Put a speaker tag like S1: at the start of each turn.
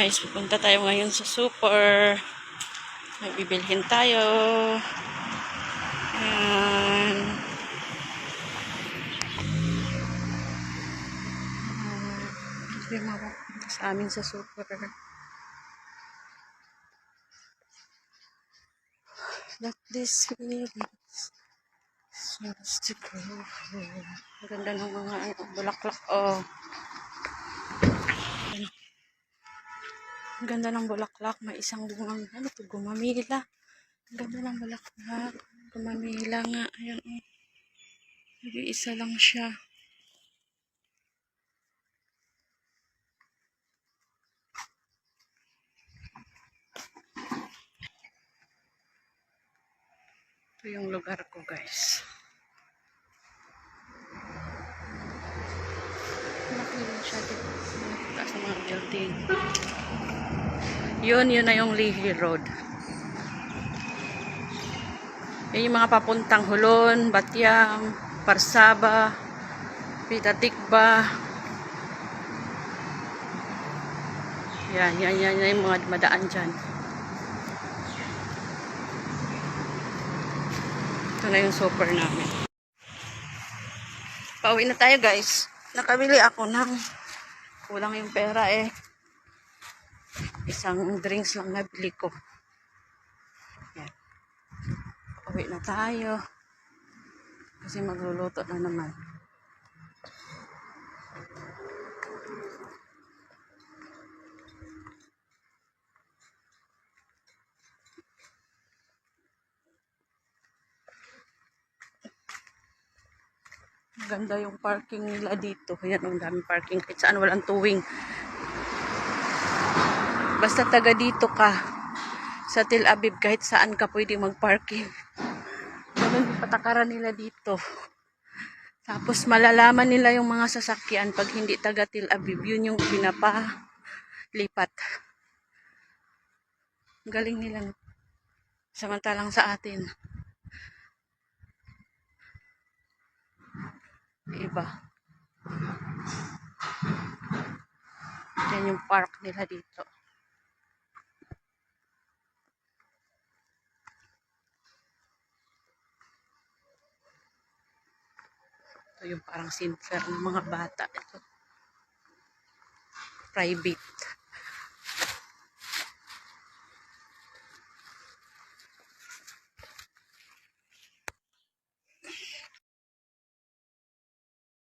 S1: guys, pupunta tayo ngayon sa super. May bibilhin tayo. Ayan. Hindi mapupunta sa amin sa super. That this feelings seems to go. Ang ganda ng mga bulaklak. Oh. Ang ganda ng bulaklak. May isang bungang, ano to, gumamila. Ang ganda ng bulaklak. Gumamila nga. Ayan, oh. Nag-iisa lang siya. Ito yung lugar ko, guys. Malaki lang siya dito. Nakita sa mga building. Yun na yung Lihi Road. Yan yung mga papuntang Hulon, Batyang, Parsaba, Pitatikba. Yan yung mga madaan dyan. Ito na yung super namin. Pauwi na tayo, guys. Nakabili ako ng kulang yung pera eh. Isang drinks lang nabili ko. Yan. Pauwi na tayo. Kasi magluluto na naman. Ganda yung parking nila dito. Ayan, ang daming parking. Kahit saan walang tuwing. Basta taga dito ka. Sa Tel Aviv, kahit saan ka pwede mag-parking. Ganun yung patakaran nila dito. Tapos malalaman nila yung mga sasakyan pag hindi taga Tel Aviv. Yun yung pinapalipat. Ang galing nila. No? Samantalang sa atin. Iba. Yan yung park nila dito. Ito yung parang center ng mga bata. Ito. Private.